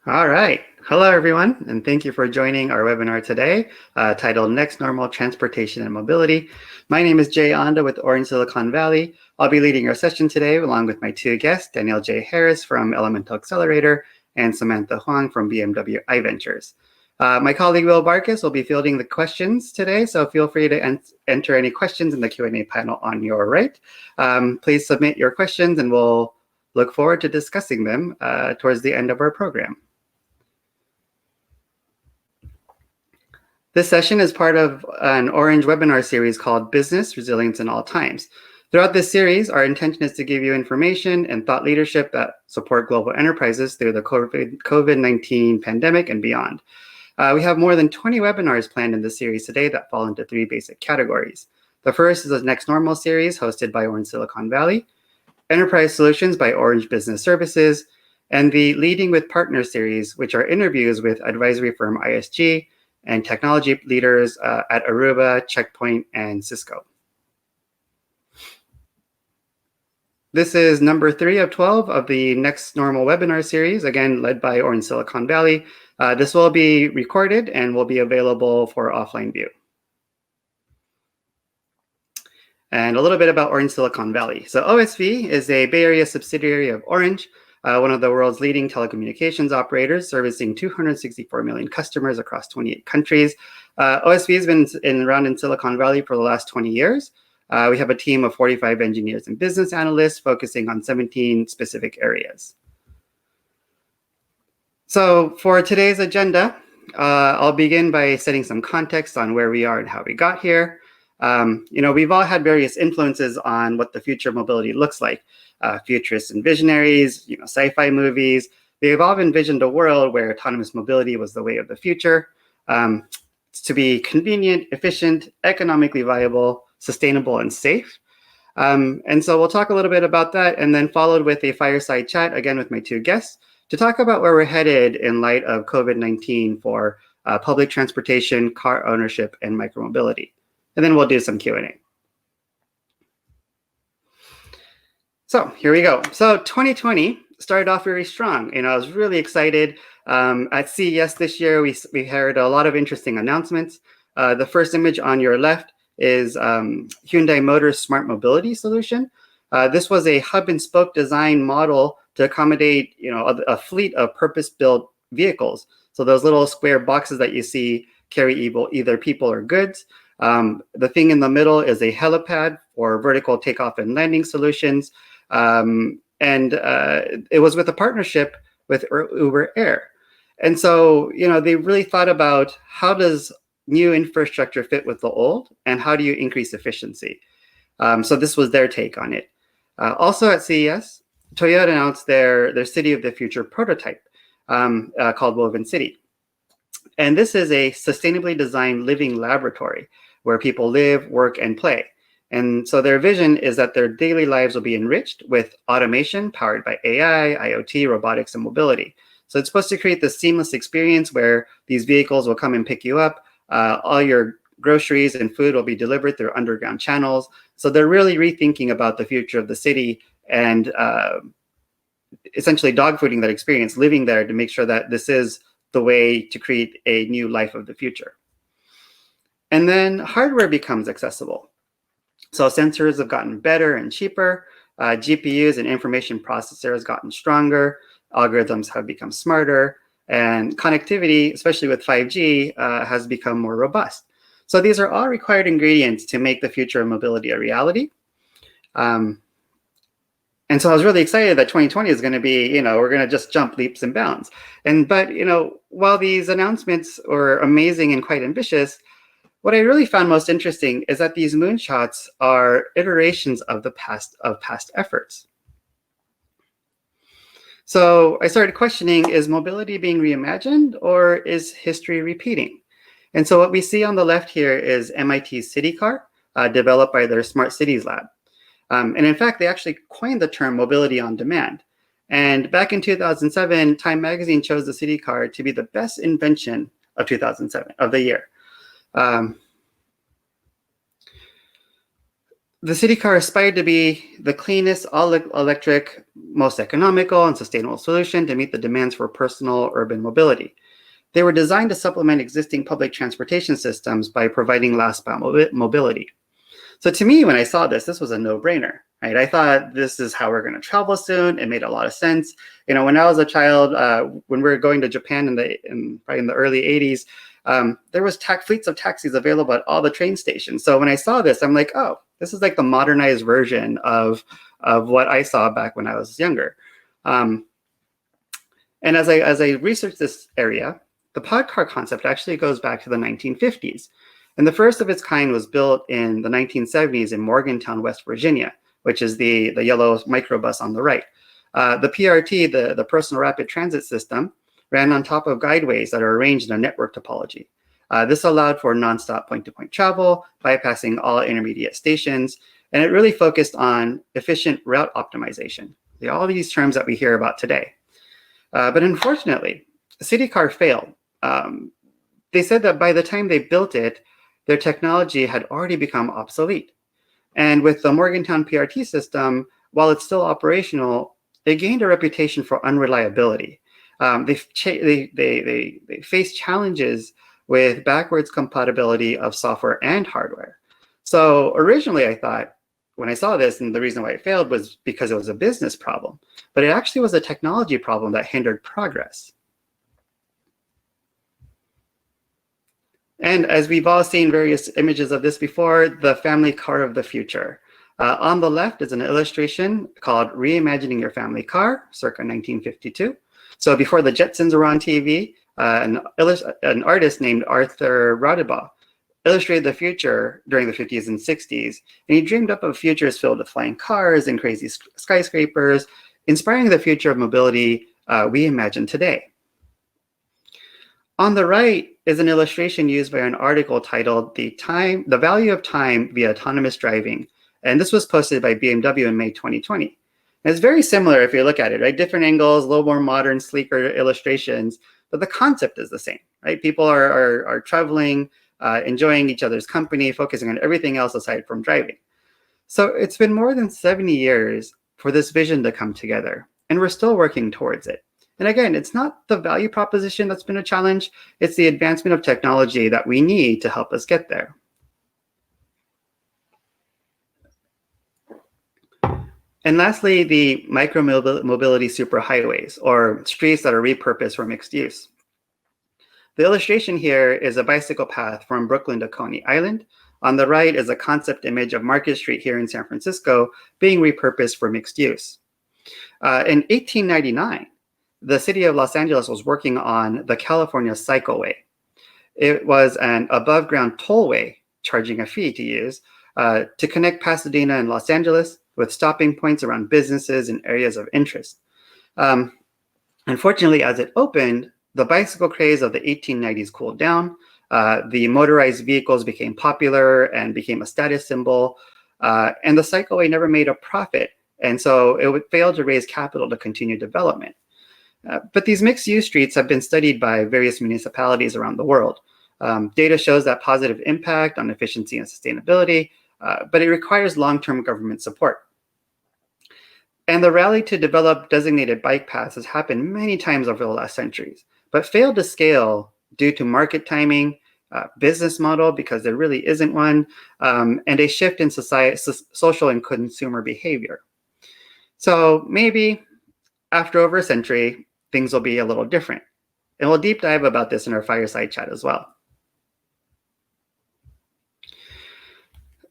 All right. Hello, everyone, and thank you for joining our webinar today titled Next Normal Transportation and Mobility. My name is Jay Onda with Orange Silicon Valley. I'll be leading our session today along with my two guests, Danielle J. Harris from Elemental Accelerator and Samantha Huang from BMW iVentures. My colleague Will Barkas will be fielding the questions today, so feel free to enter any questions in the Q&A panel on your right. Please submit your questions and we'll look forward to discussing them towards the end of our program. This session is part of an Orange webinar series called Business Resilience in All Times. Throughout this series, our intention is to give you information and thought leadership that support global enterprises through the COVID-19 pandemic and beyond. We have more than 20 webinars planned in this series today that fall into three basic categories. The first is the Next Normal series hosted by Orange Silicon Valley, Enterprise Solutions by Orange Business Services, and the Leading with Partners series, which are interviews with advisory firm ISG, and technology leaders at Aruba, Checkpoint, and Cisco. This is number 3 of 12 of the Next Normal webinar series, again, led by Orange Silicon Valley. This will be recorded and will be available for offline view. And a little bit about Orange Silicon Valley. So OSV is a Bay Area subsidiary of Orange, one of the world's leading telecommunications operators, servicing 264 million customers across 28 countries. OSV has been around in Silicon Valley for the last 20 years. We have a team of 45 engineers and business analysts focusing on 17 specific areas. So for today's agenda, I'll begin by setting some context on where we are and how we got here. We've all had various influences on what the future of mobility looks like. Futurists and visionaries, sci-fi movies, they've all envisioned a world where autonomous mobility was the way of the future. To be convenient, efficient, economically viable, sustainable, and safe. And so we'll talk a little bit about that, and then followed with a fireside chat, again with my two guests, to talk about where we're headed in light of COVID-19 for public transportation, car ownership, and micromobility. And then we'll do some Q&A. So here we go. So 2020 started off very strong. I was really excited. At CES this year, we heard a lot of interesting announcements. The first image on your left is Hyundai Motors Smart Mobility Solution. This was a hub and spoke design model to accommodate a fleet of purpose-built vehicles. So those little square boxes that you see carry either people or goods. The thing in the middle is a helipad for vertical takeoff and landing solutions. And it was with a partnership with Uber Air. And so, they really thought about how does new infrastructure fit with the old and how do you increase efficiency? So this was their take on it. Also at CES, Toyota announced their City of the Future prototype called Woven City. And this is a sustainably designed living laboratory where people live, work, and play. And so their vision is that their daily lives will be enriched with automation powered by AI, IoT, robotics, and mobility. So it's supposed to create this seamless experience where these vehicles will come and pick you up. All your groceries and food will be delivered through underground channels. So they're really rethinking about the future of the city and essentially dogfooding that experience, living there to make sure that this is the way to create a new life of the future. And then hardware becomes accessible. So sensors have gotten better and cheaper. GPUs and information processors have gotten stronger. Algorithms have become smarter. And connectivity, especially with 5G, has become more robust. So these are all required ingredients to make the future of mobility a reality. And so I was really excited that 2020 is going to be, we're going to just jump leaps and bounds. But while these announcements were amazing and quite ambitious, what I really found most interesting is that these moonshots are iterations of past efforts. So I started questioning, is mobility being reimagined or is history repeating? And so what we see on the left here is MIT's City Car, developed by their Smart Cities Lab. And in fact, they actually coined the term mobility on demand. And back in 2007, Time Magazine chose the City Car to be the best invention of 2007, of the year. The city car aspired to be the cleanest, all-electric, most economical and sustainable solution to meet the demands for personal urban mobility. They were designed to supplement existing public transportation systems by providing last-mile mobility. So to me, when I saw this, this was a no-brainer, right? I thought this is how we're going to travel soon. It made a lot of sense. You know, when I was a child, when we were going to Japan probably in the early 80s, there was fleets of taxis available at all the train stations. So when I saw this, I'm like, oh, this is like the modernized version of what I saw back when I was younger. And as I researched this area, the pod car concept actually goes back to the 1950s. And the first of its kind was built in the 1970s in Morgantown, West Virginia, which is the yellow microbus on the right. The PRT, the Personal Rapid Transit System, ran on top of guideways that are arranged in a network topology. This allowed for nonstop point-to-point travel, bypassing all intermediate stations, and it really focused on efficient route optimization. All these terms that we hear about today. But unfortunately, the city car failed. They said that by the time they built it, their technology had already become obsolete. And with the Morgantown PRT system, while it's still operational, they gained a reputation for unreliability. They faced challenges with backwards compatibility of software and hardware. So originally I thought, when I saw this, and the reason why it failed was because it was a business problem, but it actually was a technology problem that hindered progress. And as we've all seen various images of this before, the family car of the future. On the left is an illustration called Reimagining Your Family Car, circa 1952. So before the Jetsons were on TV, an artist named Arthur Rodebaugh illustrated the future during the 50s and 60s. And he dreamed up of futures filled with flying cars and crazy skyscrapers, inspiring the future of mobility we imagine today. On the right is an illustration used by an article titled The Value of Time via Autonomous Driving. And this was posted by BMW in May 2020. And it's very similar if you look at it, right? Different angles, a little more modern, sleeker illustrations, but the concept is the same, right? People are traveling, enjoying each other's company, focusing on everything else aside from driving. So it's been more than 70 years for this vision to come together, and we're still working towards it. And again, it's not the value proposition that's been a challenge, it's the advancement of technology that we need to help us get there. And lastly, the micro-mobility superhighways, or streets that are repurposed for mixed use. The illustration here is a bicycle path from Brooklyn to Coney Island. On the right is a concept image of Market Street here in San Francisco being repurposed for mixed use. In 1899, the city of Los Angeles was working on the California Cycleway. It was an above-ground tollway, charging a fee to use, to connect Pasadena and Los Angeles with stopping points around businesses and areas of interest. Unfortunately, as it opened, the bicycle craze of the 1890s cooled down. The motorized vehicles became popular and became a status symbol, and the cycleway never made a profit, and so it would fail to raise capital to continue development. But these mixed-use streets have been studied by various municipalities around the world. Data shows that positive impact on efficiency and sustainability, but it requires long-term government support. And the rally to develop designated bike paths has happened many times over the last centuries, but failed to scale due to market timing, business model, because there really isn't one, and a shift in social and consumer behavior. So maybe after over a century, things will be a little different. And we'll deep dive about this in our fireside chat as well.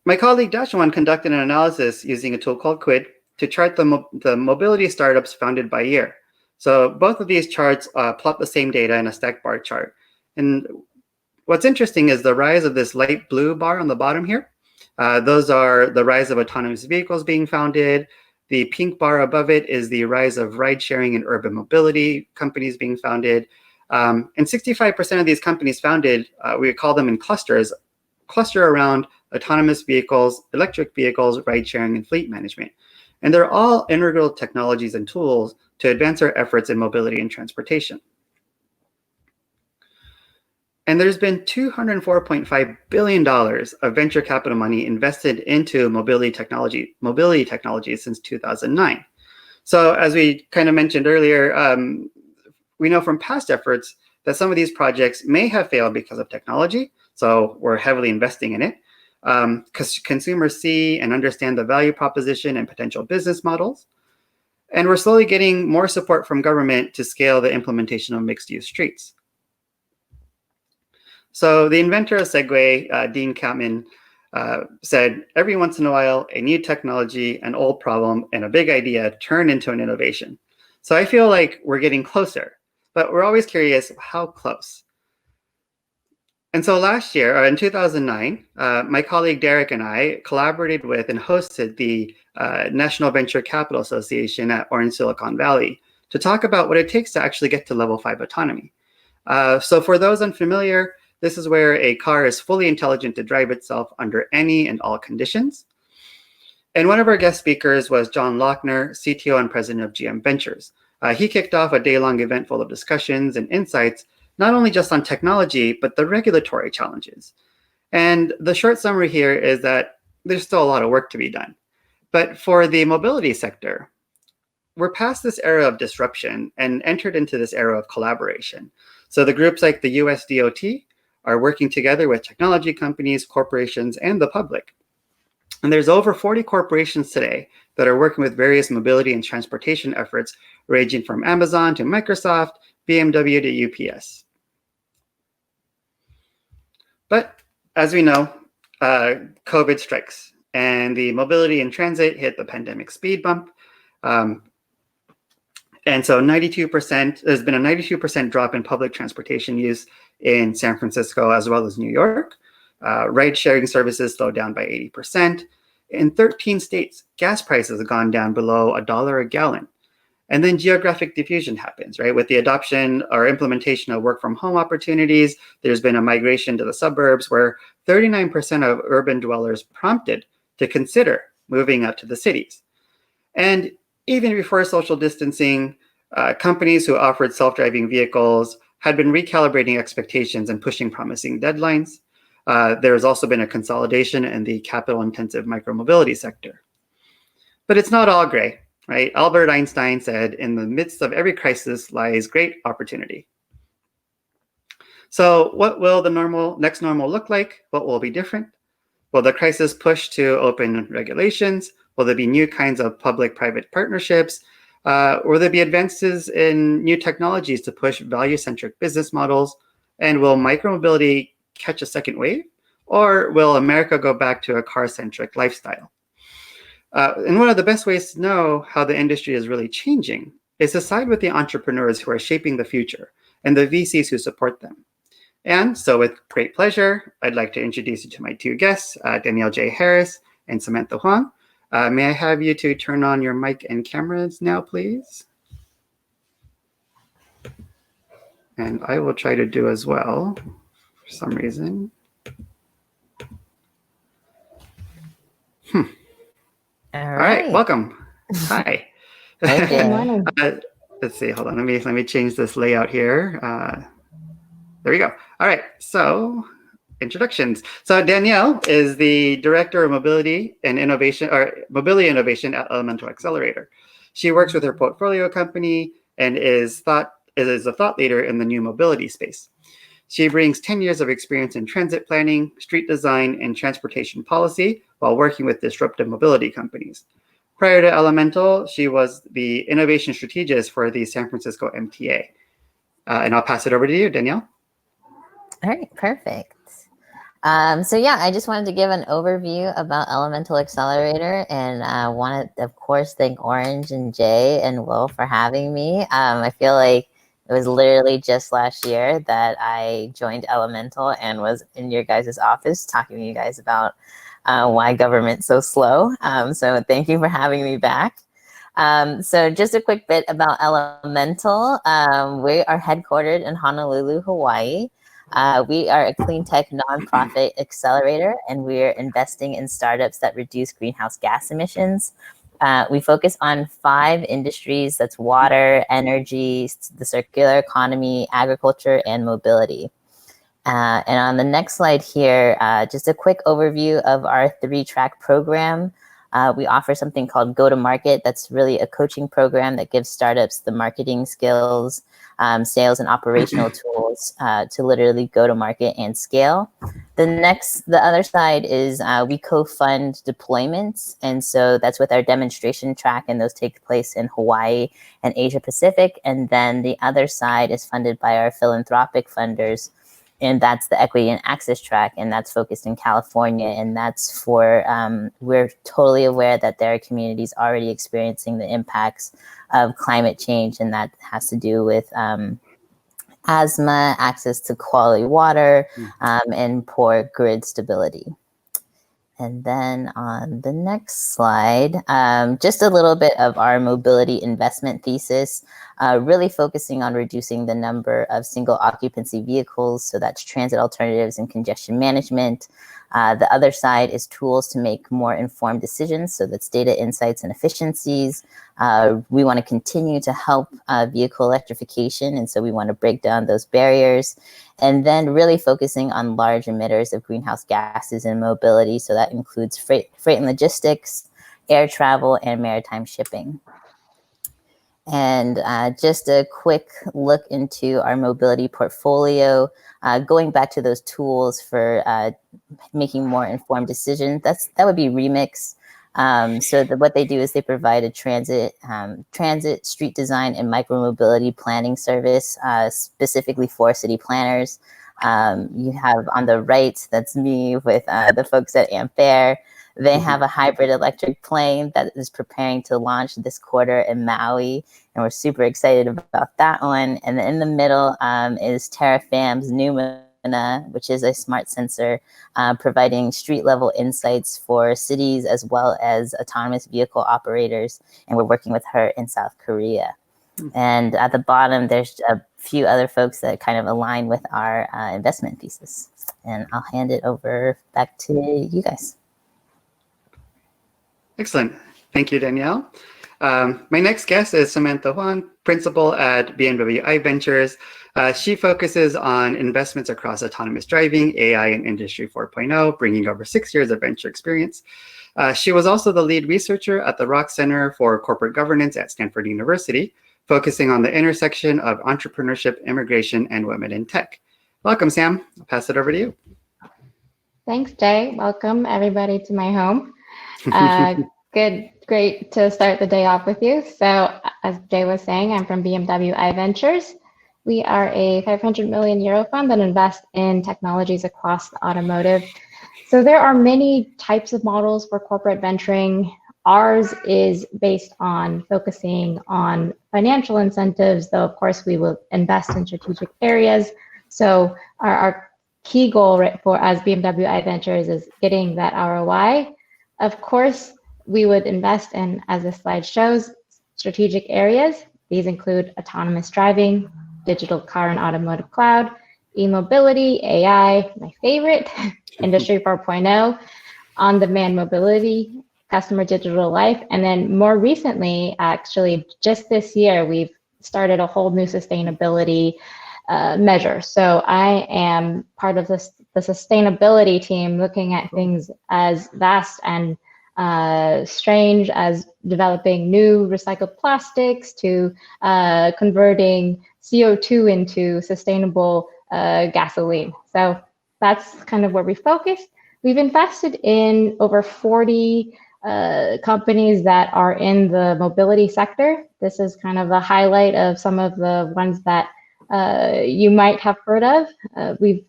My colleague Dashawan conducted an analysis using a tool called Quid to chart the mobility startups founded by year. So both of these charts plot the same data in a stacked bar chart. And what's interesting is the rise of this light blue bar on the bottom here. Those are the rise of autonomous vehicles being founded. The pink bar above it is the rise of ride-sharing and urban mobility companies being founded. And 65% of these companies founded, we call them in clusters, cluster around autonomous vehicles, electric vehicles, ride-sharing, and fleet management. And they're all integral technologies and tools to advance our efforts in mobility and transportation. And there's been $204.5 billion of venture capital money invested into mobility technology since 2009. So as we kind of mentioned earlier, we know from past efforts that some of these projects may have failed because of technology. So we're heavily investing in it because consumers see and understand the value proposition and potential business models. And we're slowly getting more support from government to scale the implementation of mixed-use streets. So the inventor of Segway, Dean Kamen, said, every once in a while, a new technology, an old problem, and a big idea turn into an innovation. So I feel like we're getting closer, but we're always curious, how close? And so last year, or in 2009, my colleague Derek and I collaborated with and hosted the National Venture Capital Association at Orange Silicon Valley to talk about what it takes to actually get to level 5 autonomy. So for those unfamiliar, this is where a car is fully intelligent to drive itself under any and all conditions. And one of our guest speakers was John Lochner, CTO and president of GM Ventures. He kicked off a day-long event full of discussions and insights, not only just on technology, but the regulatory challenges. And the short summary here is that there's still a lot of work to be done. But for the mobility sector, we're past this era of disruption and entered into this era of collaboration. So the groups like the US DOT are working together with technology companies, corporations, and the public. And there's over 40 corporations today that are working with various mobility and transportation efforts, ranging from Amazon to Microsoft, BMW to UPS. But as we know, COVID strikes, and the mobility and transit hit the pandemic speed bump. And so 92%, there's been a 92% drop in public transportation use in San Francisco as well as New York. Ride-sharing services slowed down by 80%. In 13 states, gas prices have gone down below $1 a gallon. And then geographic diffusion happens, right? With the adoption or implementation of work from home opportunities, there's been a migration to the suburbs where 39% of urban dwellers prompted to consider moving out to the cities. And even before social distancing, companies who offered self-driving vehicles had been recalibrating expectations and pushing promising deadlines. There's also been a consolidation in the capital-intensive micromobility sector. But it's not all gray, right? Albert Einstein said, in the midst of every crisis lies great opportunity. So what will the next normal look like? What will be different? Will the crisis push to open regulations? Will there be new kinds of public-private partnerships? Will there be advances in new technologies to push value-centric business models? And will micromobility catch a second wave? Or will America go back to a car-centric lifestyle? And one of the best ways to know how the industry is really changing is to side with the entrepreneurs who are shaping the future and the VCs who support them. And so with great pleasure, I'd like to introduce you to my two guests, Danielle J. Harris and Samantha Huang. May I have you to turn on your mic and cameras now, please? And I will try to do as well for some reason. All right, welcome. Hi. Good morning. Let's see, hold on, let me change this layout here. There we go. All right, so introductions. So Danielle is the Director of Mobility and Innovation, or Mobility Innovation at Elemental Accelerator. She works with her portfolio company and is a thought leader in the new mobility space. She brings 10 years of experience in transit planning, street design, and transportation policy while working with disruptive mobility companies. Prior to Elemental, she was the innovation strategist for the San Francisco MTA. And I'll pass it over to you, Danielle. All right, perfect. So yeah, I just wanted to give an overview about Elemental Accelerator, and I wanted, of course, thank Orange and Jay and Will for having me. I feel like it was literally just last year that I joined Elemental and was in your guys' office talking to you guys about why government's so slow. So thank you for having me back. So just a quick bit about Elemental. We are headquartered in Honolulu, Hawaii. We are a clean tech nonprofit accelerator, and we're investing in startups that reduce greenhouse gas emissions. We focus on 5 industries: that's water, energy, the circular economy, agriculture, and mobility. And on the next slide here, just a quick overview of our 3-track program. We offer something called Go to Market. That's really a coaching program that gives startups the marketing skills, sales and operational tools to literally go to market and scale. The other side is we co-fund deployments. And so that's with our demonstration track, and those take place in Hawaii and Asia Pacific. And then the other side is funded by our philanthropic funders. And that's the equity and access track, and that's focused in California. And that's for, we're totally aware that there are communities already experiencing the impacts of climate change, and that has to do with asthma, access to quality water, and poor grid stability. And then on the next slide, just a little bit of our mobility investment thesis, really focusing on reducing the number of single occupancy vehicles. So that's transit alternatives and congestion management. The other side is tools to make more informed decisions. So that's data insights and efficiencies. We want to continue to help vehicle electrification. And so we want to break down those barriers. And then really focusing on large emitters of greenhouse gases and mobility. So that includes freight and logistics, air travel, and maritime shipping. And just a quick look into our mobility portfolio, going back to those tools for making more informed decisions. That would be Remix. So what they do is they provide a transit, street design, and micromobility planning service specifically for city planners. You have on the right, that's me with the folks at Ampere. They have a hybrid electric plane that is preparing to launch this quarter in Maui, and we're super excited about that one. And then in the middle is TerraFam's Numina, which is a smart sensor providing street-level insights for cities as well as autonomous vehicle operators, and we're working with her in South Korea. And at the bottom, there's a few other folks that kind of align with our investment thesis. And I'll hand it over back to you guys. Excellent. Thank you, Danielle. My next guest is Samantha Huang, principal at BMW iVentures. She focuses on investments across autonomous driving, AI, and Industry 4.0, bringing over 6 years of venture experience. She was also the lead researcher at the Rock Center for Corporate Governance at Stanford University, focusing on the intersection of entrepreneurship, immigration, and women in tech. Welcome, Sam. I'll pass it over to you. Thanks, Jay. Welcome, everybody, to my home. Great to start the day off with you. So as Jay was saying, I'm from BMW iVentures. We are a 500 million euro fund that invests in technologies across the automotive. So there are many types of models for corporate venturing. Ours is based on focusing on financial incentives, though of course we will invest in strategic areas. So our key goal for as BMW iVentures is getting that ROI. Of course, we would invest in, as this slide shows, strategic areas. These include autonomous driving, digital car and automotive cloud, e-mobility, AI, my favorite, Industry 4.0, on-demand mobility, customer digital life, and then more recently, actually just this year, we've started a whole new sustainability measure. So I am part of the sustainability team looking at things as vast and strange as developing new recycled plastics to converting CO2 into sustainable gasoline. So that's kind of where we focus. We've invested in over 40 companies that are in the mobility sector. This is kind of a highlight of some of the ones that you might have heard of. We've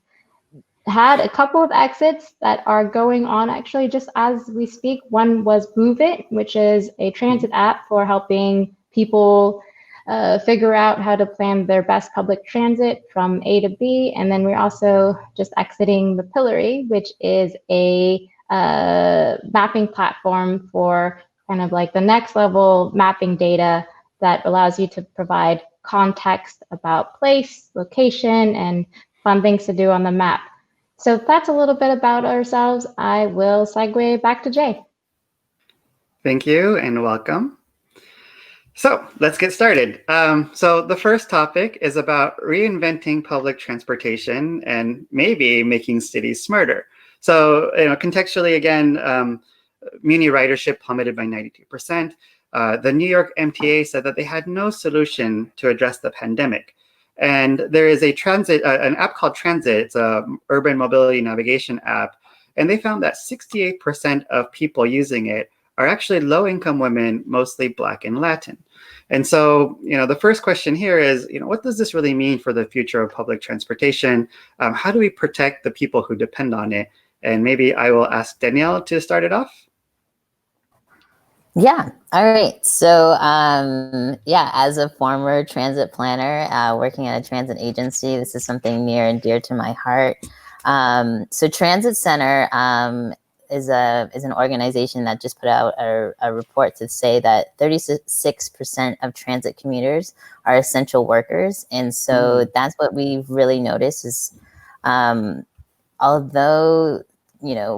had a couple of exits that are going on actually just as we speak. One was Move It, which is a transit app for helping people figure out how to plan their best public transit from A to B. And then we're also just exiting the Pillory, which is a mapping platform for kind of like the next level mapping data that allows you to provide context about place, location, and fun things to do on the map. So that's a little bit about ourselves. I will segue back to Jay. Thank you and welcome. So let's get started. So the first topic is about reinventing public transportation and maybe making cities smarter. So, contextually again, Muni ridership plummeted by 92%. The New York MTA said that they had no solution to address the pandemic. And there is an app called Transit. It's a urban mobility navigation app. And they found that 68% of people using it are actually low-income women, mostly Black and Latin. And so, the first question here is, what does this really mean for the future of public transportation? How do we protect the people who depend on it? And maybe I will ask Danielle to start it off. Yeah. All right. So, as a former transit planner working at a transit agency, this is something near and dear to my heart. So Transit Center is an organization that just put out a report to say that 36% of transit commuters are essential workers. And so that's what we've really noticed is although,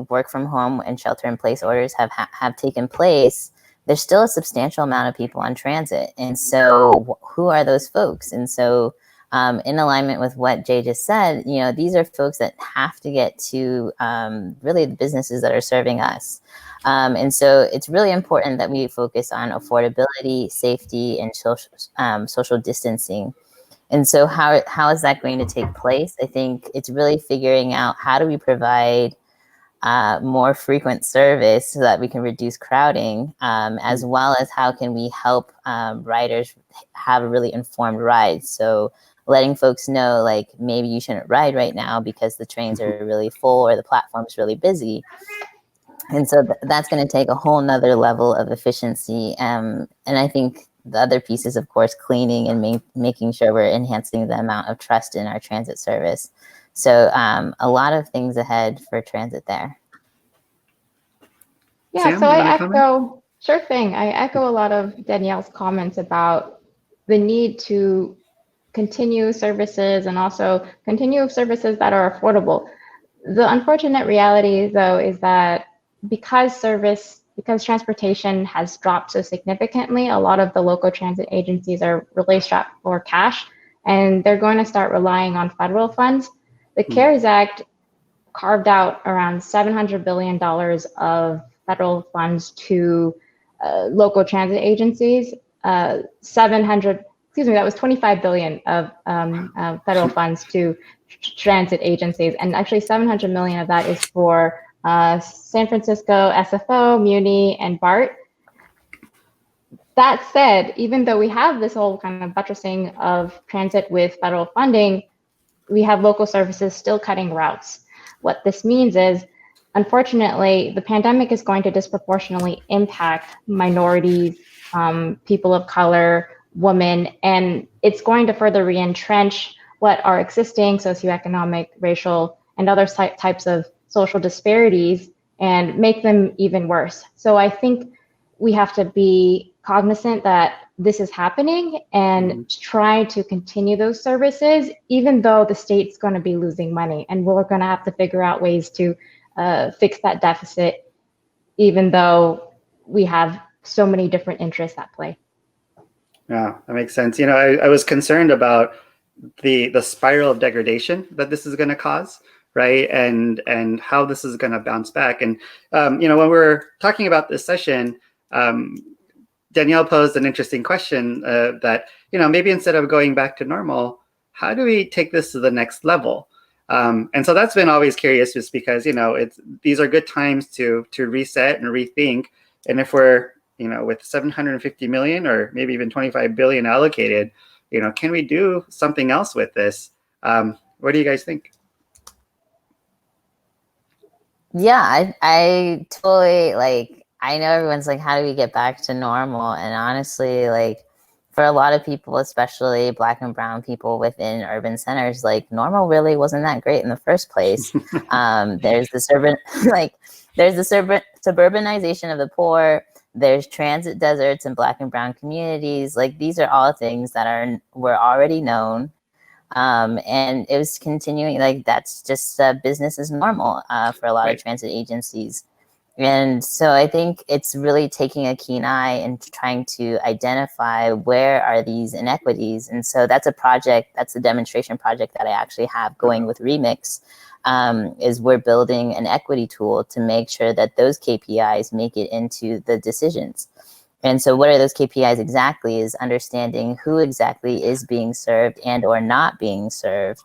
work from home and shelter in place orders have taken place, there's still a substantial amount of people on transit. And so who are those folks? And so in alignment with what Jay just said, these are folks that have to get to really the businesses that are serving us. And so it's really important that we focus on affordability, safety, and social distancing. And so how is that going to take place? I think it's really figuring out how do we provide more frequent service so that we can reduce crowding, as well as how can we help riders have a really informed ride. So letting folks know, like, maybe you shouldn't ride right now because the trains are really full or the platform's really busy. And so that's going to take a whole nother level of efficiency. And I think the other piece is, of course, cleaning and making sure we're enhancing the amount of trust in our transit service. So a lot of things ahead for transit there. Yeah, Sam, so you I wanna echo, comment? sure thing. I echo a lot of Danielle's comments about the need to continue services and also continue services that are affordable. The unfortunate reality, though, is that because transportation has dropped so significantly, a lot of the local transit agencies are really strapped for cash, and they're going to start relying on federal funds. The CARES Act carved out around $700 billion of federal funds to local transit agencies. That was 25 billion of federal funds to transit agencies, and actually 700 million of that is for San Francisco, SFO, Muni, and BART. That said, even though we have this whole kind of buttressing of transit with federal funding, we have local services still cutting routes. What this means is, unfortunately, the pandemic is going to disproportionately impact minorities, people of color, women, and it's going to further re-entrench what are existing socioeconomic, racial, and other types of social disparities and make them even worse. So I think we have to be cognizant that this is happening and try to continue those services, even though the state's going to be losing money. And we're going to have to figure out ways to fix that deficit, even though we have so many different interests at play. Yeah, that makes sense. I was concerned about the spiral of degradation that this is going to cause, right? And how this is going to bounce back. And, when we're talking about this session, Danielle posed an interesting question that, maybe instead of going back to normal, how do we take this to the next level? And so that's been always curious, just because, these are good times to reset and rethink. And if we're, with 750 million or maybe even 25 billion allocated, can we do something else with this? What do you guys think? Yeah, I totally I know everyone's like, how do we get back to normal? And honestly, for a lot of people, especially Black and brown people within urban centers, normal really wasn't that great in the first place. There's the suburbanization of the poor. There's transit deserts in Black and brown communities. These are all things that were already known. And it was continuing, that's just business as normal for a lot of transit agencies. And so I think it's really taking a keen eye and trying to identify where are these inequities. And so that's a project, that's a demonstration project that I actually have going with Remix, is we're building an equity tool to make sure that those KPIs make it into the decisions. And so what are those KPIs exactly is understanding who exactly is being served and or not being served,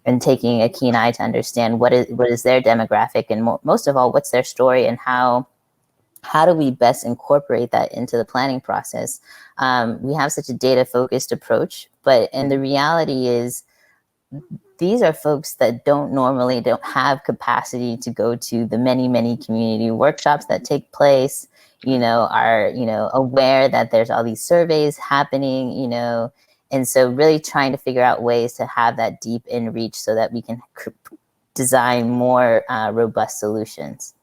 and taking a keen eye to understand what is their demographic, and most of all, what's their story, and how do we best incorporate that into the planning process. We have such a data-focused approach, and the reality is these are folks that don't have capacity to go to the many community workshops that take place, are, aware that there's all these surveys happening, and so really trying to figure out ways to have that deep in reach so that we can design more robust solutions.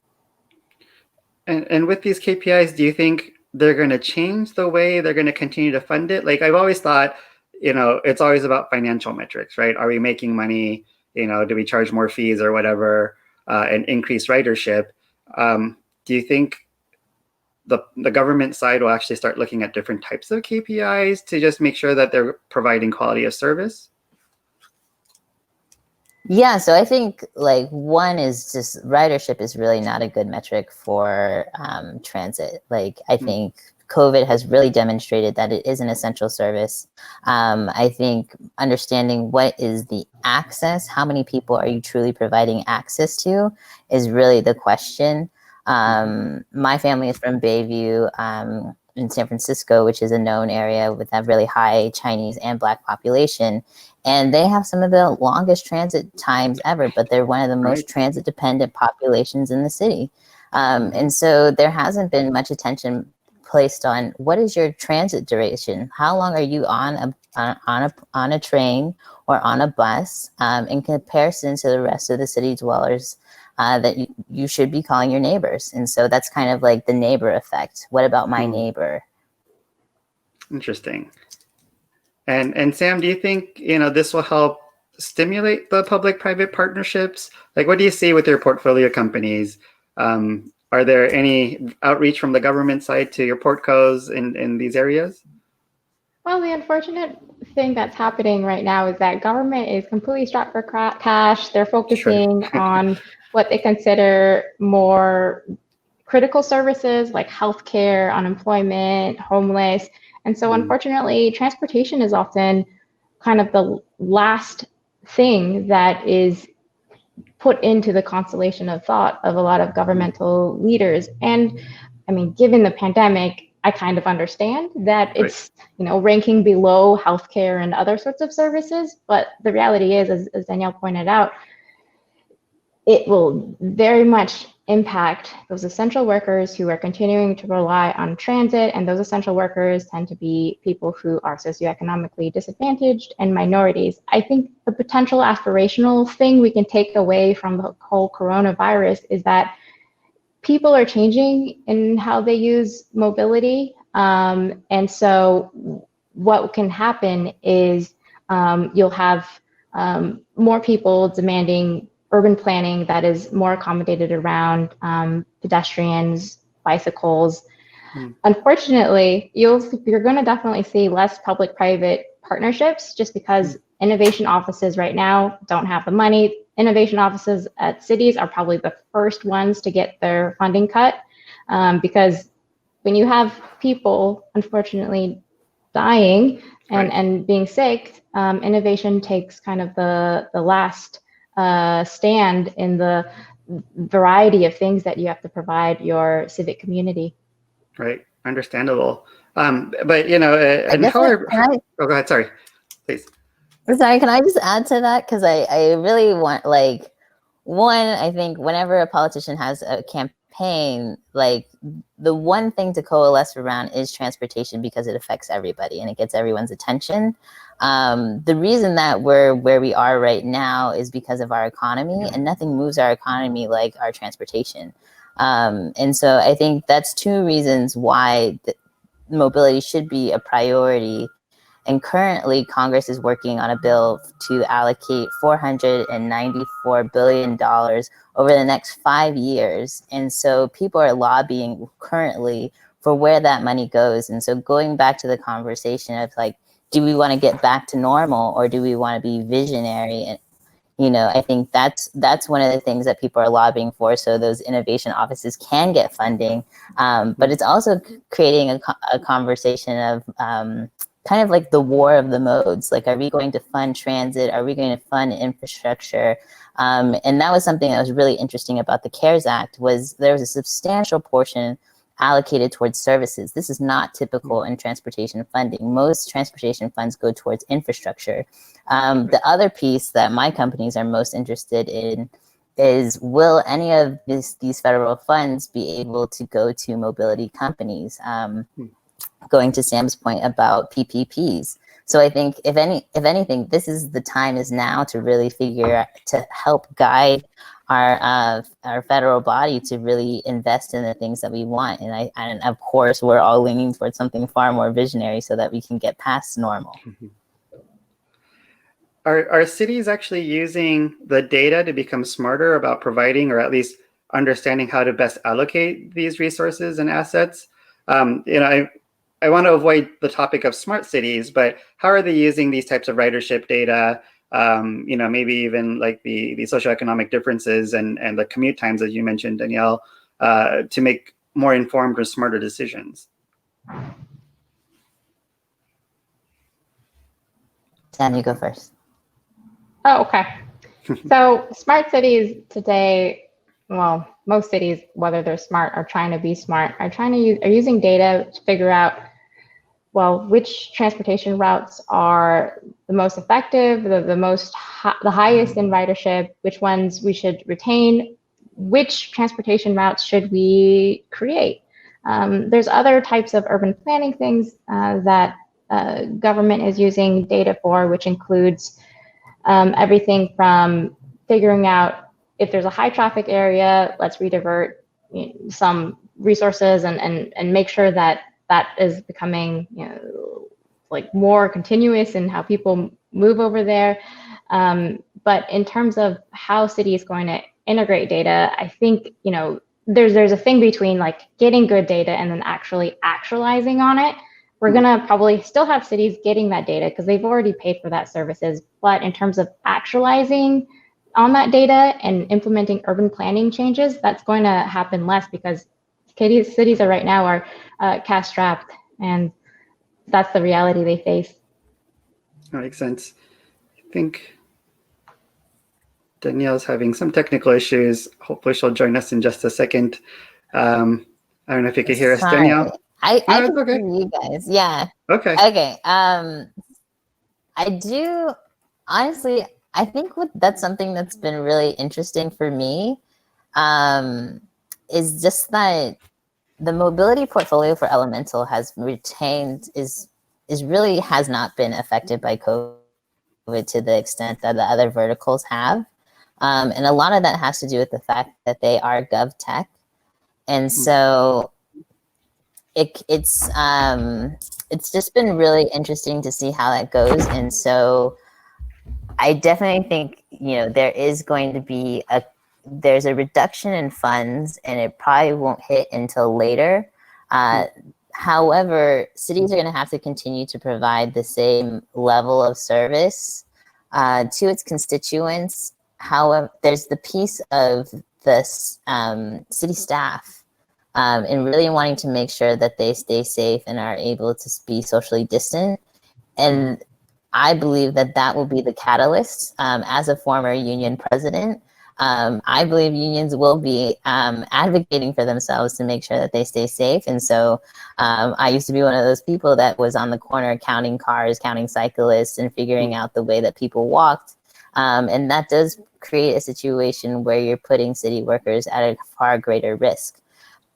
And with these KPIs, do you think they're going to change the way they're going to continue to fund it? Like, I've always thought, it's always about financial metrics, right? Are we making money? Do we charge more fees or whatever, and increase ridership? Do you think the government side will actually start looking at different types of KPIs to just make sure that they're providing quality of service? Yeah, so I think one is just ridership is really not a good metric for transit. I think COVID has really demonstrated that it is an essential service. I think understanding what is the access, how many people are you truly providing access to, is really the question. My family is from Bayview in San Francisco, which is a known area with a really high Chinese and Black population. And they have some of the longest transit times ever, but they're one of the most transit dependent populations in the city. And so there hasn't been much attention placed on what is your transit duration? How long are you on a train or on a bus in comparison to the rest of the city dwellers that you should be calling your neighbors? And so that's kind of like the neighbor effect. What about my neighbor? Interesting. And Sam, do you think this will help stimulate the public-private partnerships? Like, what do you see with your portfolio companies? Are there any outreach from the government side to your portcos in these areas? Well, the unfortunate thing that's happening right now is that government is completely strapped for cash. They're focusing on what they consider more critical services like healthcare, unemployment, homeless. And so unfortunately, transportation is often kind of the last thing that is put into the constellation of thought of a lot of governmental leaders. And I mean, given the pandemic, I kind of understand that it's, ranking below healthcare and other sorts of services. But the reality is, as Danielle pointed out, it will very much impact those essential workers who are continuing to rely on transit. And those essential workers tend to be people who are socioeconomically disadvantaged and minorities. I think the potential aspirational thing we can take away from the whole coronavirus is that people are changing in how they use mobility. And so what can happen is you'll have more people demanding urban planning that is more accommodated around pedestrians, bicycles. Unfortunately, you're going to definitely see less public-private partnerships just because innovation offices right now don't have the money. Innovation offices at cities are probably the first ones to get their funding cut because when you have people, unfortunately, dying and being sick, innovation takes kind of the last stand in the variety of things that you have to provide your civic community. Right, understandable. But and how are? Oh, go ahead. Sorry, please. Sorry, can I just add to that? Because I really want, I think whenever a politician has a campaign, the one thing to coalesce around is transportation because it affects everybody and it gets everyone's attention. The reason that we're where we are right now is because of our economy, and nothing moves our economy like our transportation. And so I think that's two reasons why mobility should be a priority. And currently, Congress is working on a bill to allocate $494 billion over the next 5 years. And so people are lobbying currently for where that money goes. And so going back to the conversation of like, do we want to get back to normal or do we want to be visionary? And, you know, I think that's one of the things that people are lobbying for, so those innovation offices can get funding. But it's also creating a conversation of kind of like the war of the modes. Like, are we going to fund transit? Are we going to fund infrastructure? And that was something that was really interesting about the CARES Act, was there was a substantial portion allocated towards services. This is not typical in transportation funding. Most transportation funds go towards infrastructure. The other piece that my companies are most interested in is, will any of these federal funds be able to go to mobility companies? Going to Sam's point about PPPs. So I think if anything, this is the time is now to really to help guide our federal body to really invest in the things that we want. And of course, we're all leaning towards something far more visionary so that we can get past normal. Are cities actually using the data to become smarter about providing, or at least understanding how to best allocate these resources and assets? I want to avoid the topic of smart cities, but how are they using these types of ridership data? Maybe even like the socioeconomic differences and the commute times, as you mentioned, Danielle, to make more informed or smarter decisions. Sam, you go first. Oh, okay. So smart cities today, well, most cities, whether they're smart or trying to be smart, are using data to figure out, well, which transportation routes are the most effective, the highest in ridership, which ones we should retain, which transportation routes should we create. There's other types of urban planning things that government is using data for, which includes everything from figuring out if there's a high traffic area, let's redivert some resources and make sure that is becoming, like more continuous in how people move over there. But in terms of how city is going to integrate data, I think, there's a thing between like getting good data and then actually actualizing on it. We're gonna probably still have cities getting that data because they've already paid for that services. But in terms of actualizing on that data and implementing urban planning changes, that's going to happen less because cities are right now are cash strapped, and that's the reality they face. That makes sense. I think Danielle's having some technical issues. Hopefully she'll join us in just a second. I don't know if you can hear us, Danielle. I can hear you guys. Yeah. Okay. I do, honestly, I think that's something that's been really interesting for me, is just that the mobility portfolio for Elemental has not been affected by COVID to the extent that the other verticals have. And a lot of that has to do with the fact that they are GovTech. And so it's just been really interesting to see how that goes. And so I definitely think, there is going to be there's a reduction in funds, and it probably won't hit until later. However, cities are going to have to continue to provide the same level of service to its constituents. However, there's the piece of the city staff and really wanting to make sure that they stay safe and are able to be socially distant. And I believe that will be the catalyst. As a former union president, I believe unions will be advocating for themselves to make sure that they stay safe. And so I used to be one of those people that was on the corner counting cars, counting cyclists, and figuring out the way that people walked. And that does create a situation where you're putting city workers at a far greater risk.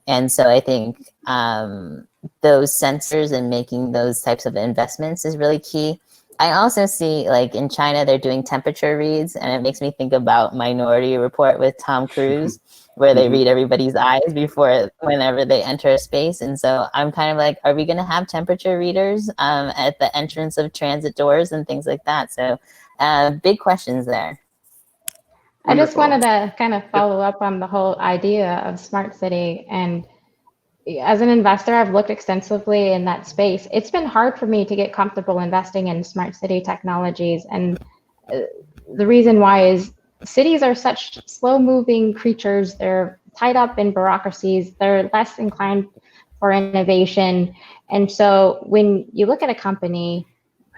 And so I think those sensors and making those types of investments is really key. I also see, like, in China, they're doing temperature reads, and it makes me think about Minority Report with Tom Cruise, where they read everybody's eyes whenever they enter a space. And so I'm kind of like, are we going to have temperature readers at the entrance of transit doors and things like that? So big questions there. I just Wonderful. wanted to kind of follow up on the whole idea of smart city. And as an investor, I've looked extensively in that space. It's been hard for me to get comfortable investing in smart city technologies. And the reason why is cities are such slow moving creatures. They're tied up in bureaucracies. They're less inclined for innovation. And so when you look at a company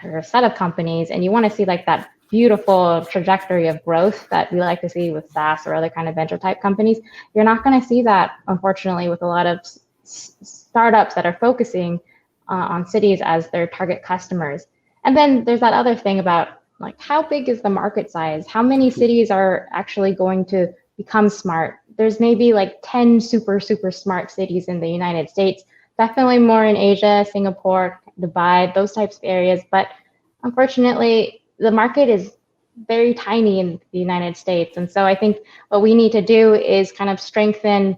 or a set of companies and you want to see like that beautiful trajectory of growth that we like to see with SaaS or other kind of venture type companies, you're not going to see that, unfortunately, with a lot of startups that are focusing on cities as their target customers. And then there's that other thing about like, how big is the market size? How many cities are actually going to become smart? There's maybe like 10 super smart cities in the United States, definitely more in Asia, Singapore, Dubai, those types of areas. But unfortunately, the market is very tiny in the United States. And so I think what we need to do is kind of strengthen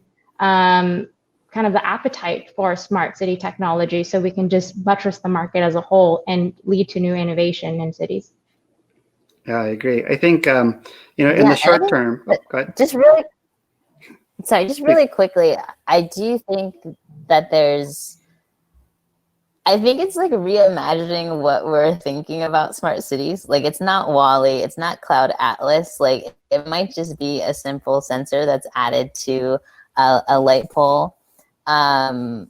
kind of the appetite for smart city technology so we can just buttress the market as a whole and lead to new innovation in cities. Yeah, I agree. I think, in the short term, go ahead. Just really quickly, I do think that I think it's like reimagining what we're thinking about smart cities. Like, it's not Wall-E, it's not Cloud Atlas. Like, it might just be a simple sensor that's added to a light pole. A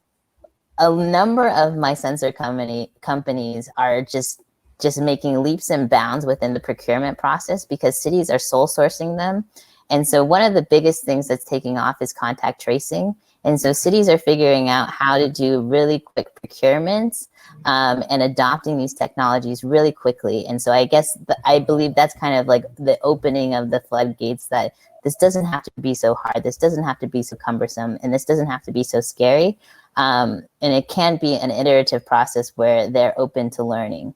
number of my sensor companies are just making leaps and bounds within the procurement process because cities are sole sourcing them. And so one of the biggest things that's taking off is contact tracing. And so cities are figuring out how to do really quick procurements and adopting these technologies really quickly. And so I guess I believe that's kind of like the opening of the floodgates, that this doesn't have to be so hard. This doesn't have to be so cumbersome. And this doesn't have to be so scary. And it can be an iterative process where they're open to learning.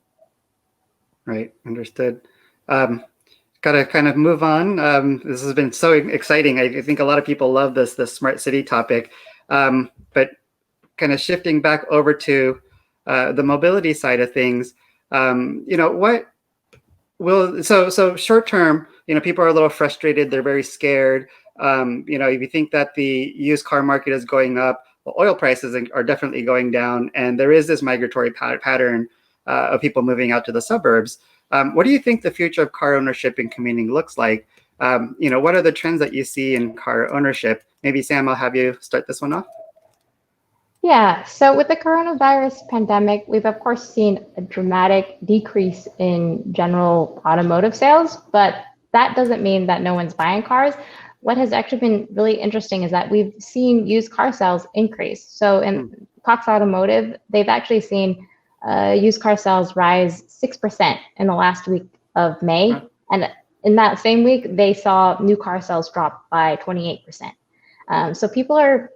Right, understood. Got to kind of move on. This has been so exciting. I think a lot of people love this smart city topic. But kind of shifting back over to the mobility side of things, what will so short term, people are a little frustrated. They're very scared. If you think that the used car market is going up, well, oil prices are definitely going down, and there is this migratory pattern of people moving out to the suburbs. What do you think the future of car ownership and commuting looks like? What are the trends that you see in car ownership? Maybe Sam, I'll have you start this one off. Yeah, so with the coronavirus pandemic, we've of course seen a dramatic decrease in general automotive sales, but that doesn't mean that no one's buying cars. What has actually been really interesting is that we've seen used car sales increase. So in Cox Automotive, they've actually seen used car sales rise 6% in the last week of May. And in that same week, they saw new car sales drop by 28%. So people are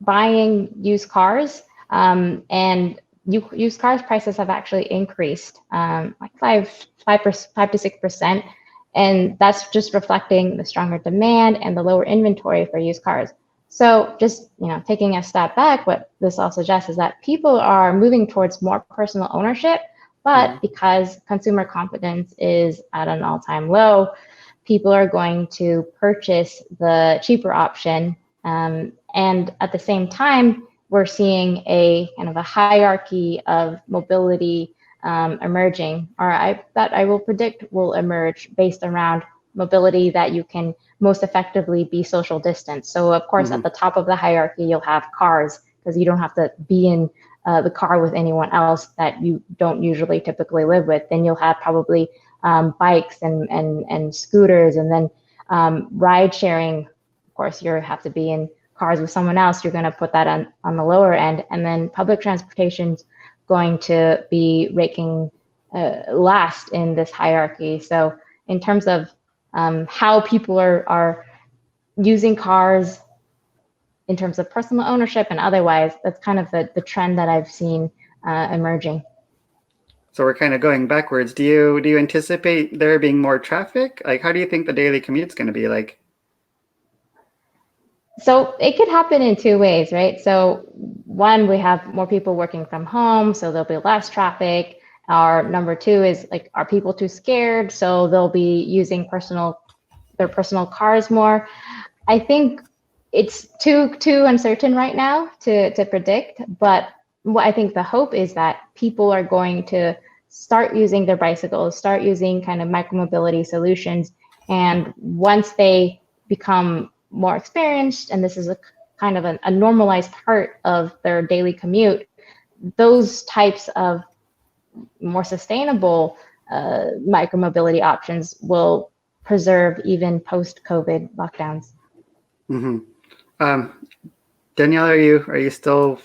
buying used cars, and used cars prices have actually increased like 5 to 6%. And that's just reflecting the stronger demand and the lower inventory for used cars. So just taking a step back, what this all suggests is that people are moving towards more personal ownership, but because consumer confidence is at an all-time low, people are going to purchase the cheaper option. And at the same time, we're seeing a kind of a hierarchy of mobility emerging, or that I will predict will emerge based around mobility that you can most effectively be social distance. So of course, at the top of the hierarchy, you'll have cars, because you don't have to be in the car with anyone else that you don't usually typically live with. Then you'll have probably bikes and scooters, and then ride sharing. Of course, you have to be in cars with someone else. You're going to put that on the lower end, and then public transportation's going to be raking last in this hierarchy. So in terms of how people are using cars in terms of personal ownership and otherwise, that's kind of the trend that I've seen emerging. So we're kind of going backwards. Do you anticipate there being more traffic? Like, how do you think the daily commute's going to be like? So it could happen in two ways, right? So one, we have more people working from home, so there'll be less traffic. Or number two is like, are people too scared? So they'll be using their personal cars more. I think it's too uncertain right now to predict, but what I think the hope is that people are going to start using their bicycles, start using kind of micromobility solutions, and once they become more experienced, and this is a kind of a normalized part of their daily commute, those types of more sustainable micromobility options will preserve even post-COVID lockdowns. Mm-hmm. Danielle, are you still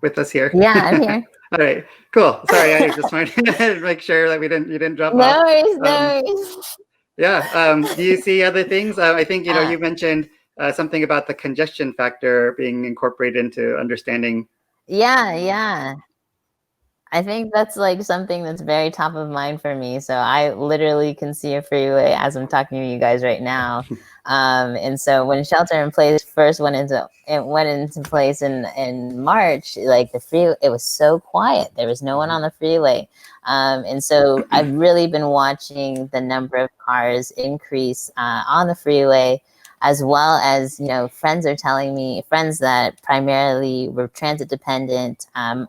with us here? Yeah, I'm here. All right, cool. Sorry, I just wanted to make sure that you didn't drop off. No worries, no worries. Yeah. Do you see other things? I think you mentioned something about the congestion factor being incorporated into understanding. Yeah. I think that's like something that's very top of mind for me. So I literally can see a freeway as I'm talking to you guys right now. And so when shelter in place first went into place in March, like it was so quiet. There was no one on the freeway. And so I've really been watching the number of cars increase on the freeway, as well as, friends that primarily were transit dependent,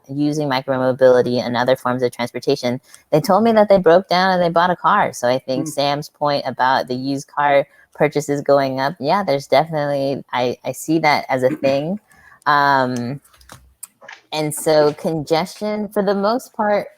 using micromobility and other forms of transportation. They told me that they broke down and they bought a car. So I think Sam's point about the used car purchases going up, yeah, there's definitely, I see that as a thing. And so congestion, for the most part,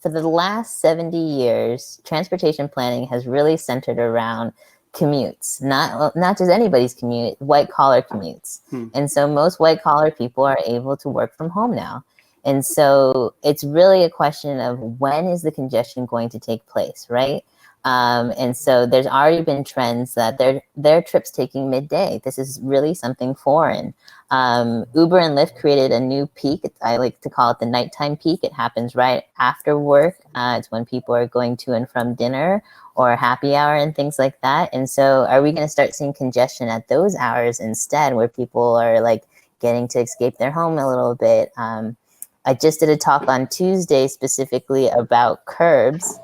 for the last 70 years, transportation planning has really centered around commutes, not just anybody's commute, white collar commutes. And so most white collar people are able to work from home now. And so it's really a question of when is the congestion going to take place, right? And so there's already been trends that their trips taking midday. This is really something foreign. Uber and Lyft created a new peak. I like to call it the nighttime peak. It happens right after work. It's when people are going to and from dinner or happy hour and things like that. And so are we going to start seeing congestion at those hours instead, where people are like getting to escape their home a little bit? I just did a talk on Tuesday specifically about curbs.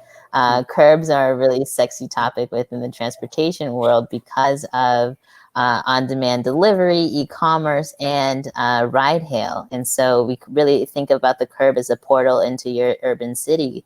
Curbs are a really sexy topic within the transportation world because of on-demand delivery, e-commerce, and ride hail. And so we really think about the curb as a portal into your urban city.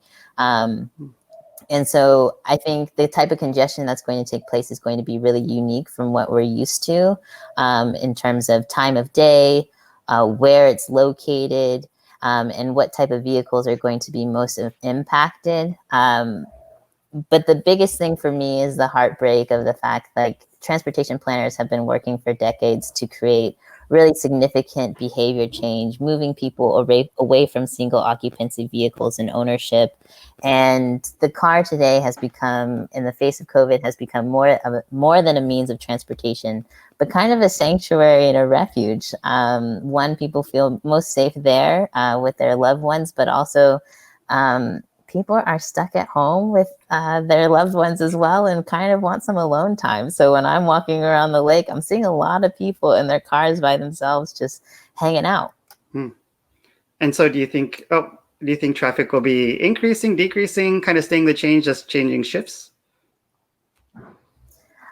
And so I think the type of congestion that's going to take place is going to be really unique from what we're used to, in terms of time of day, where it's located, and what type of vehicles are going to be most impacted. But the biggest thing for me is the heartbreak of the fact that transportation planners have been working for decades to create really significant behavior change, moving people away from single occupancy vehicles and ownership. And the car today has become, in the face of COVID, has become more than a means of transportation, but kind of a sanctuary and a refuge. One, people feel most safe there with their loved ones, but also people are stuck at home with their loved ones as well and kind of want some alone time. So when I'm walking around the lake, I'm seeing a lot of people in their cars by themselves, just hanging out. And so do you think traffic will be increasing, decreasing, kind of staying the change, just changing shifts?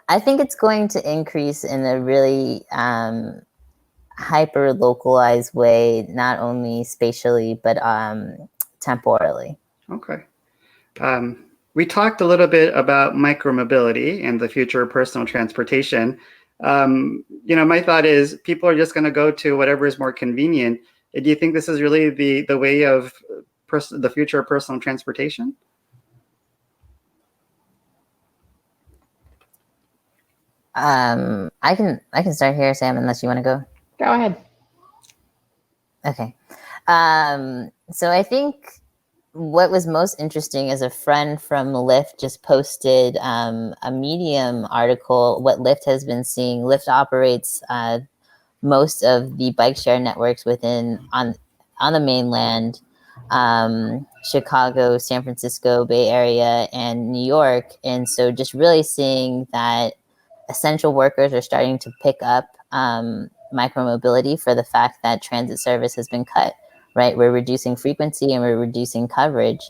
I think it's going to increase in a really hyper localized way, not only spatially, but temporally. Okay. We talked a little bit about micromobility and the future of personal transportation. My thought is people are just going to go to whatever is more convenient. Do you think this is really the way of the future of personal transportation? I can start here, Sam, unless you want to go. Go ahead. Okay. So I think what was most interesting is a friend from Lyft just posted a Medium article, what Lyft has been seeing. Lyft operates most of the bike share networks on the mainland. Chicago, San Francisco, Bay Area, and New York. And so just really seeing that essential workers are starting to pick up micromobility for the fact that transit service has been cut, right? We're reducing frequency and we're reducing coverage.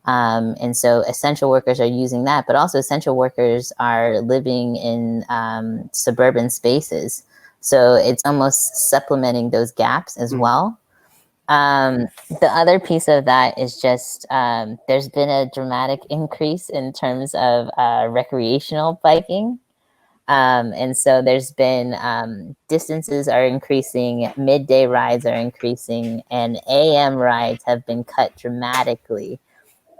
And so essential workers are using that, but also essential workers are living in suburban spaces. So it's almost supplementing those gaps as well. The other piece of that is just there's been a dramatic increase in terms of recreational biking. And so there's been distances are increasing, midday rides are increasing, and AM rides have been cut dramatically.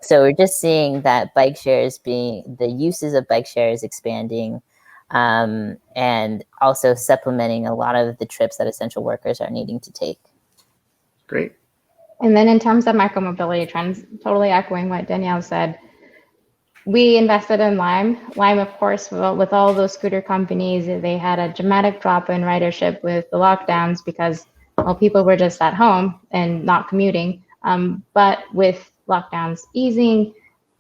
So we're just seeing that bike shares the uses of bike shares expanding, and also supplementing a lot of the trips that essential workers are needing to take. Great. And then in terms of micromobility trends, totally echoing what Danielle said, we invested in Lime. Lime, of course, with all those scooter companies, they had a dramatic drop in ridership with the lockdowns because, well, people were just at home and not commuting. But with lockdowns easing,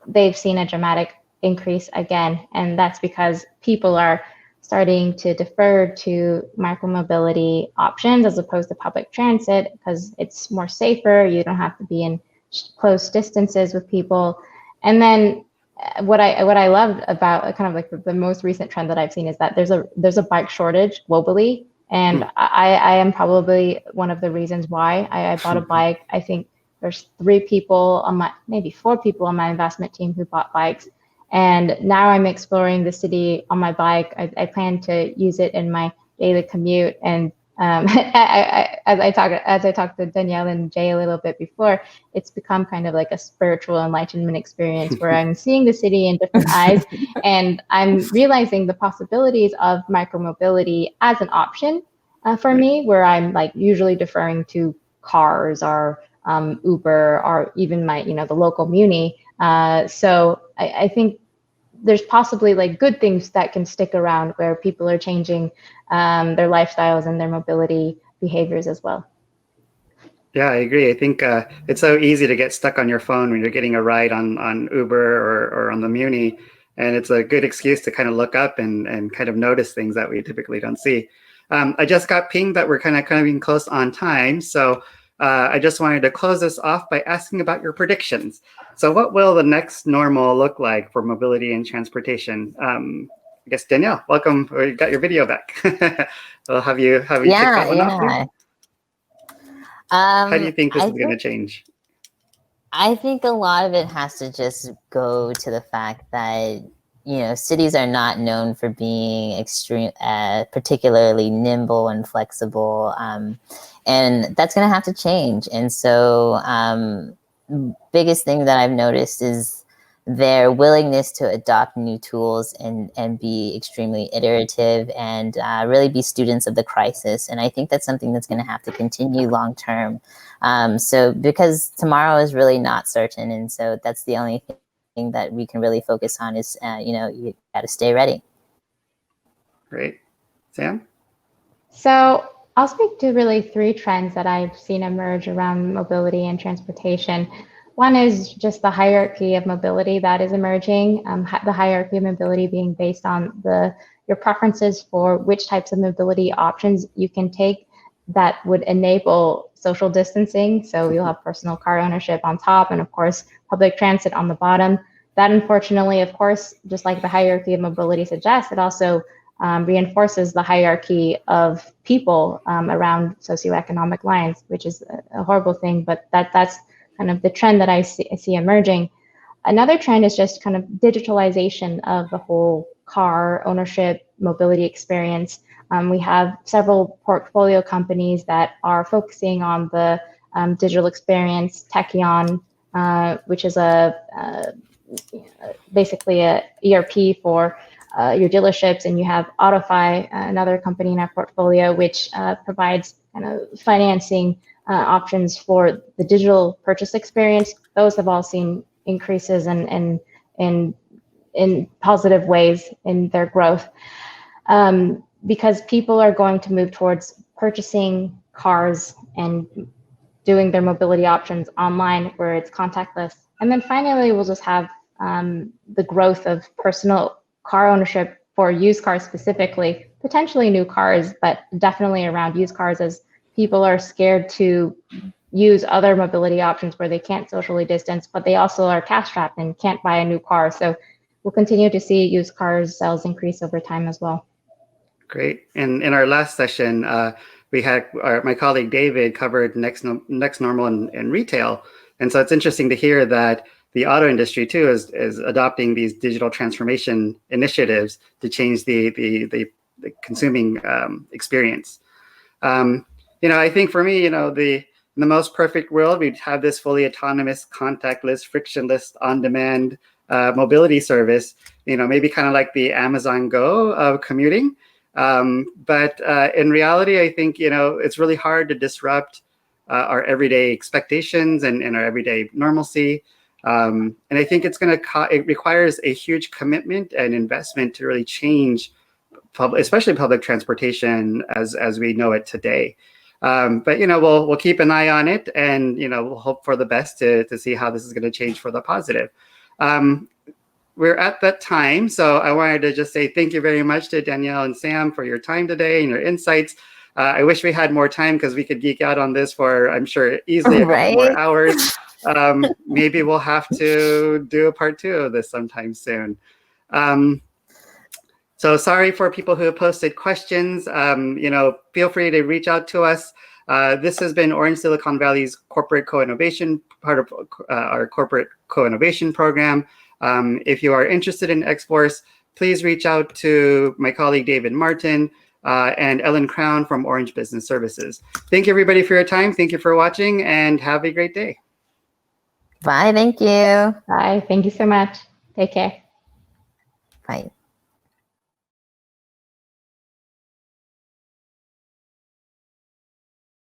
they've seen a dramatic increase again. And that's because people are starting to defer to micromobility options as opposed to public transit because it's more safer. You don't have to be in close distances with people. And then what I loved about kind of like the most recent trend that I've seen is that there's a bike shortage globally. And I am probably one of the reasons why I bought a bike. I think there's 3 people maybe 4 people on my investment team who bought bikes. And now I'm exploring the city on my bike. I plan to use it in my daily commute. And as I talked to Danielle and Jay a little bit before, it's become kind of like a spiritual enlightenment experience where I'm seeing the city in different eyes, and I'm realizing the possibilities of micromobility as an option for me, where I'm like usually deferring to cars or Uber or even my, the local Muni. So I think there's possibly like good things that can stick around where people are changing their lifestyles and their mobility behaviors as well. Yeah, I agree. I think it's so easy to get stuck on your phone when you're getting a ride on Uber or on the Muni. And it's a good excuse to kind of look up and kind of notice things that we typically don't see. I just got pinged that we're kind of coming close on time. So I just wanted to close this off by asking about your predictions. So what will the next normal look like for mobility and transportation? I guess Danielle, welcome. You got your video back. We'll have you kick that one off here. How do you think this is going to change? I think a lot of it has to just go to the fact that, cities are not known for being particularly nimble and flexible. And that's going to have to change. And so biggest thing that I've noticed is their willingness to adopt new tools and be extremely iterative and really be students of the crisis. And I think that's something that's going to have to continue long term. So because tomorrow is really not certain. And so that's the only thing that we can really focus on is, you got to stay ready. Great. Sam? So I'll speak to really 3 trends that I've seen emerge around mobility and transportation. One is just the hierarchy of mobility that is emerging, the hierarchy of mobility being based on your preferences for which types of mobility options you can take that would enable social distancing. So you'll have personal car ownership on top and, of course, public transit on the bottom. That, unfortunately, of course, just like the hierarchy of mobility suggests, it also reinforces the hierarchy of people around socioeconomic lines, which is a horrible thing, but that's kind of the trend that I see emerging. Another trend is just kind of digitalization of the whole car ownership mobility experience. We have several portfolio companies that are focusing on the digital experience. Techion, which is basically a ERP for your dealerships, and you have AutoFi, another company in our portfolio, which provides kind of financing options for the digital purchase experience. Those have all seen increases in positive ways in their growth, because people are going to move towards purchasing cars and doing their mobility options online where it's contactless. And then finally, we'll just have the growth of personal car ownership for used cars specifically, potentially new cars, but definitely around used cars, as people are scared to use other mobility options where they can't socially distance, but they also are cash strapped and can't buy a new car. So we'll continue to see used cars sales increase over time as well. Great. And in our last session, we had my colleague David covered next normal in retail. And so it's interesting to hear that the auto industry too is adopting these digital transformation initiatives to change the consuming experience. I think for me, in the most perfect world, we'd have this fully autonomous, contactless, frictionless, on-demand mobility service. Maybe kind of like the Amazon Go of commuting. But in reality, I think it's really hard to disrupt our everyday expectations and our everyday normalcy. And I think it requires a huge commitment and investment to really change, especially public transportation as we know it today. But we'll keep an eye on it, and we'll hope for the best to see how this is going to change for the positive. We're at that time, so I wanted to just say thank you very much to Danielle and Sam for your time today and your insights. I wish we had more time because we could geek out on this for, I'm sure, easily a couple more hours. Maybe we'll have to do a part 2 of this sometime soon. So sorry for people who have posted questions. Feel free to reach out to us. This has been Orange Silicon Valley's corporate co-innovation, part of our corporate co-innovation program. If you are interested in X-Force, please reach out to my colleague David Martin and Ellen Crown from Orange Business Services. Thank you, everybody, for your time. Thank you for watching, and have a great day. Bye. Thank you. Bye. Thank you so much. Take care. Bye.